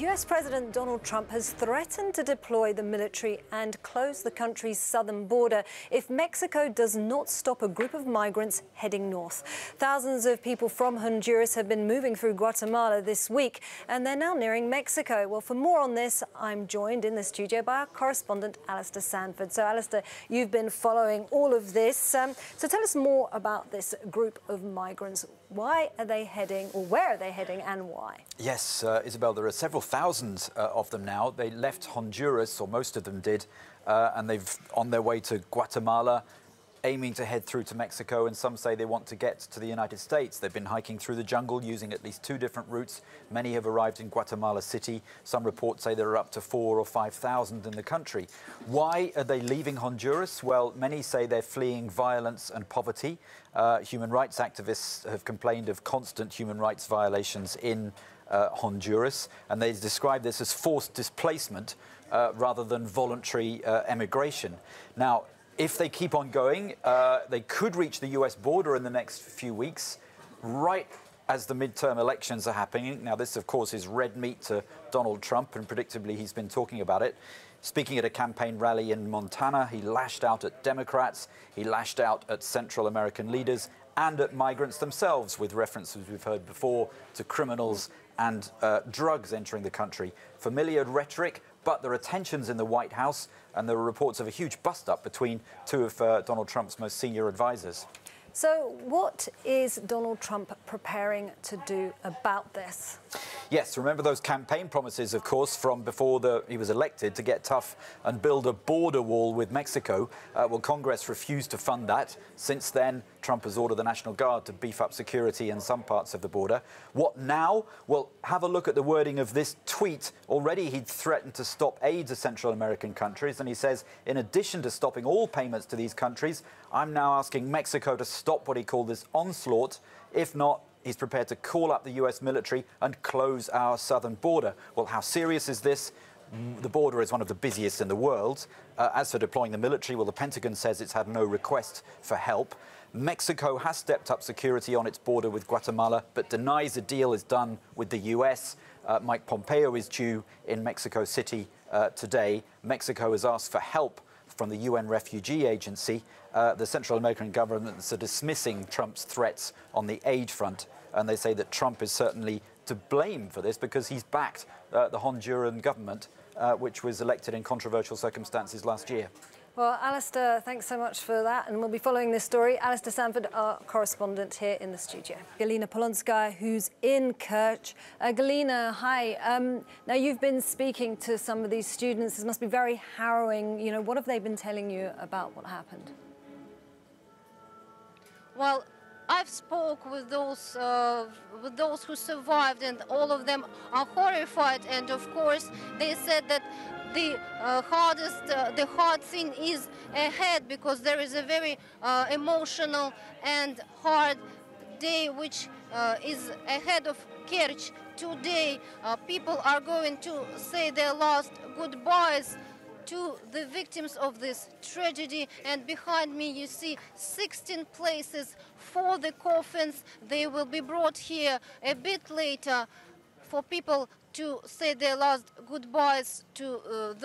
US President Donald Trump has threatened to deploy the military and close the country's southern border if Mexico does not stop a group of migrants heading north. Thousands of people from Honduras have been moving through Guatemala this week, and they're now nearing Mexico. Well, for more on this, I'm joined in the studio by our correspondent, Alistair Sanford. So, Alistair, you've been following all of this. So tell us more about this group of migrants. Why are they heading, or where are they heading, and why? Yes, Isabel, there are several thousand of them now. They left Honduras, or most of them did, and they've on their way to Guatemala, aiming to head through to Mexico, and some say they want to get to the United States. They've been hiking through the jungle using at least 2 different routes. Many have arrived in Guatemala City. Some reports say there are up to 4,000 or 5,000 in the country. Why are they leaving Honduras? Well, many say they're fleeing violence and poverty. Human rights activists have complained of constant human rights violations in Honduras, and they describe this as forced displacement rather than voluntary emigration. Now, if they keep on going, they could reach the US border in the next few weeks, right as the midterm elections are happening. Now, this, of course, is red meat to Donald Trump, and predictably he's been talking about it. Speaking at a campaign rally in Montana, he lashed out at Democrats, he lashed out at Central American leaders and at migrants themselves, with references we've heard before to criminals and drugs entering the country. Familiar rhetoric, but there are tensions in the White House, and there are reports of a huge bust-up between 2 of Donald Trump's most senior advisors. So what is Donald Trump preparing to do about this? Yes, remember those campaign promises, of course, from before he was elected to get tough and build a border wall with Mexico. Well, Congress refused to fund that. Since then, Trump has ordered the National Guard to beef up security in some parts of the border. What now? Well, have a look at the wording of this tweet. Already he'd threatened to stop aid to Central American countries, and he says, in addition to stopping all payments to these countries, I'm now asking Mexico to stop what he called this onslaught. If not, he's prepared to call up the US military and close our southern border. Well, how serious is this? The border is one of the busiest in the world. As for deploying the military, well, the Pentagon says it's had no request for help. Mexico has stepped up security on its border with Guatemala, but denies a deal is done with the US. Mike Pompeo is due in Mexico City today. Mexico has asked for help from the UN Refugee Agency. The Central American governments are dismissing Trump's threats on the aid front, and they say that Trump is certainly to blame for this because he's backed the Honduran government, which was elected in controversial circumstances last year. Well, Alistair, thanks so much for that, and we'll be following this story. Alistair Sanford, our correspondent here in the studio. Galina Polonskaya, who's in Kerch. Galina, hi. Now, you've been speaking to some of these students. This must be very harrowing. You know, what have they been telling you about what happened? Well, I've spoke with those who survived, and all of them are horrified. And of course, they said that the hard thing is ahead, because there is a very emotional and hard day which is ahead of Kerch. Today, people are going to say their last goodbyes to the victims of this tragedy. And behind me you see 16 places for the coffins. They will be brought here a bit later for people to say their last goodbyes to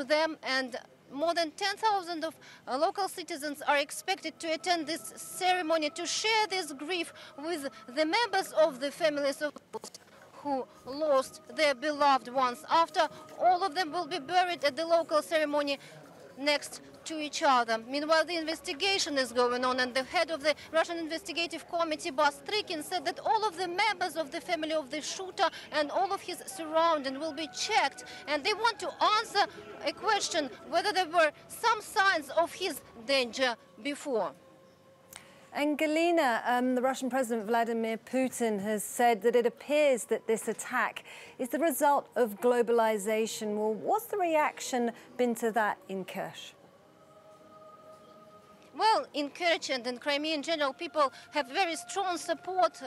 them. And more than 10,000 of local citizens are expected to attend this ceremony to share this grief with the members of the families of those who lost their beloved ones. After, all of them will be buried at the local ceremony next to each other. Meanwhile, the investigation is going on, and the head of the Russian Investigative Committee, Bastrikin, said that all of the members of the family of the shooter and all of his surrounding will be checked, and they want to answer a question whether there were some signs of his danger before. And Galina, the Russian President Vladimir Putin has said that it appears that this attack is the result of globalization. Well, what's the reaction been to that in Kerch? Well, in Kerch and in Crimea in general, people have very strong support,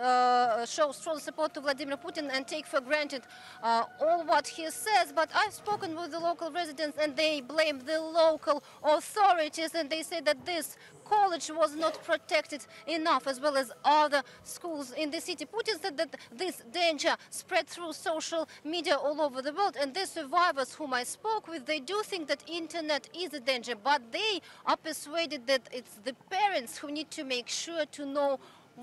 show strong support to Vladimir Putin and take for granted all what he says. But I've spoken with the local residents, and they blame the local authorities, and they say that this college was not protected enough, as well as other schools in the city. Putin said that this danger spread through social media all over the world, and the survivors whom I spoke with, they do think that internet is a danger, but they are persuaded that it's the parents who need to make sure to know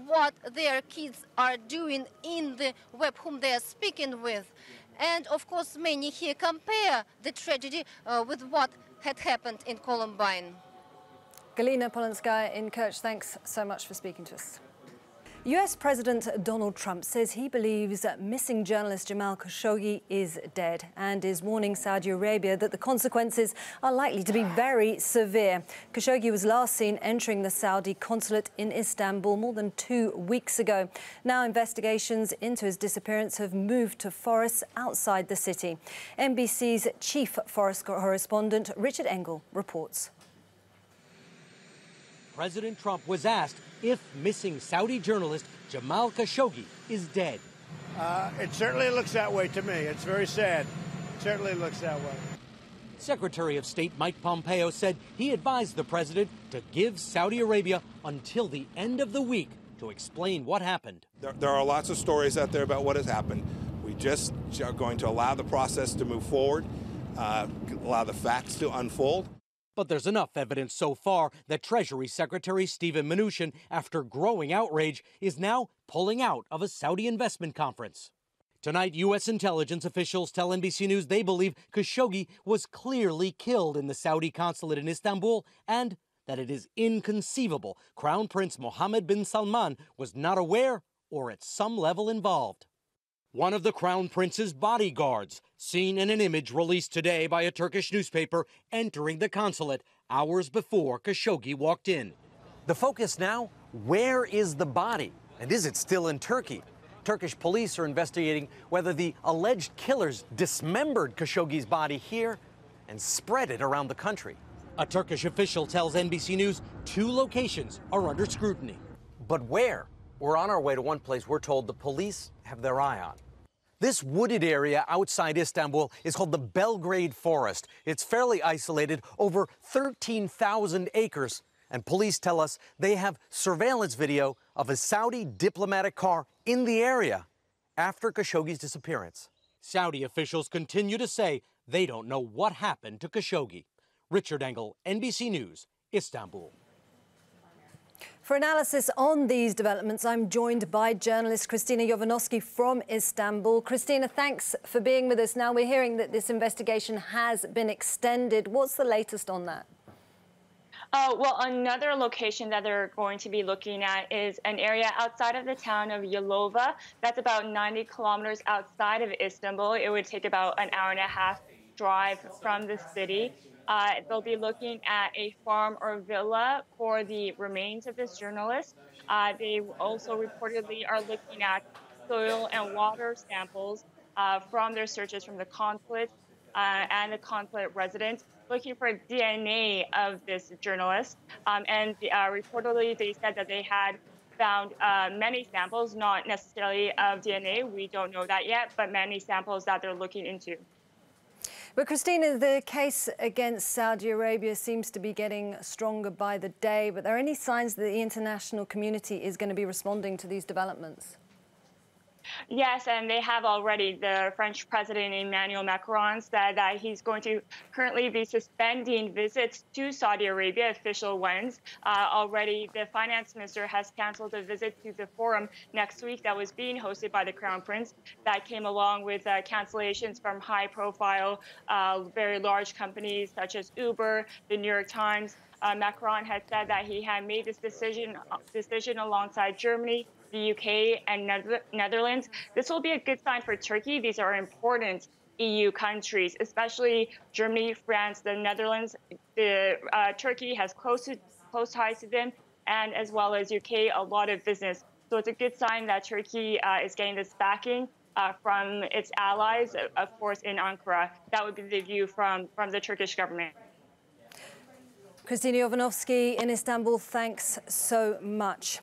what their kids are doing in the web, whom they are speaking with. And of course, many here compare the tragedy with what had happened in Columbine. Galina Polanskaya in Kerch, thanks so much for speaking to us. US President Donald Trump says he believes that missing journalist Jamal Khashoggi is dead and is warning Saudi Arabia that the consequences are likely to be very severe. Khashoggi was last seen entering the Saudi consulate in Istanbul more than 2 weeks ago. Now investigations into his disappearance have moved to forests outside the city. NBC's chief forest correspondent Richard Engel reports. President Trump was asked if missing Saudi journalist Jamal Khashoggi is dead. It certainly looks that way to me. It's very sad. It certainly looks that way. Secretary of State Mike Pompeo said he advised the president to give Saudi Arabia until the end of the week to explain what happened. There are lots of stories out there about what has happened. We just are going to allow the process to move forward, allow the facts to unfold. But there's enough evidence so far that Treasury Secretary Steven Mnuchin, after growing outrage, is now pulling out of a Saudi investment conference. Tonight, U.S. intelligence officials tell NBC News they believe Khashoggi was clearly killed in the Saudi consulate in Istanbul and that it is inconceivable Crown Prince Mohammed bin Salman was not aware or at some level involved. One of the Crown Prince's bodyguards, seen in an image released today by a Turkish newspaper, entering the consulate hours before Khashoggi walked in. The focus now, where is the body? And is it still in Turkey? Turkish police are investigating whether the alleged killers dismembered Khashoggi's body here and spread it around the country. A Turkish official tells NBC News 2 locations are under scrutiny. But where? We're on our way to one place we're told the police have their eye on. This wooded area outside Istanbul is called the Belgrade Forest. It's fairly isolated, over 13,000 acres. And police tell us they have surveillance video of a Saudi diplomatic car in the area after Khashoggi's disappearance. Saudi officials continue to say they don't know what happened to Khashoggi. Richard Engel, NBC News, Istanbul. For analysis on these developments, I'm joined by journalist Christina Jovanovski from Istanbul. Christina, thanks for being with us. Now we're hearing that this investigation has been extended. What's the latest on that? Well, another location that they're going to be looking at is an area outside of the town of Yalova. That's about 90 kilometers outside of Istanbul. It would take about an hour and a half drive from the city. They'll be looking at a farm or villa for the remains of this journalist. They also reportedly are looking at soil and water samples from their searches from the consulate and the consulate residents, looking for DNA of this journalist. And reportedly, they said that they had found many samples, not necessarily of DNA. We don't know that yet, but many samples that they're looking into. But Christina, the case against Saudi Arabia seems to be getting stronger by the day. But are there any signs that the international community is going to be responding to these developments? Yes, and they have already. The French President Emmanuel Macron said that he's going to currently be suspending visits to Saudi Arabia, official ones. Already, the finance minister has canceled a visit to the forum next week that was being hosted by the Crown Prince. That came along with cancellations from high-profile, very large companies such as Uber, the New York Times. Macron had said that he had made this decision alongside Germany, the UK, and Netherlands. This will be a good sign for Turkey. These are important EU countries, especially Germany, France, the Netherlands. Turkey has close ties to them, and as well as UK, a lot of business. So it's a good sign that Turkey is getting this backing from its allies, of course, in Ankara. That would be the view from the Turkish government. Christina Jovanovski in Istanbul, thanks so much.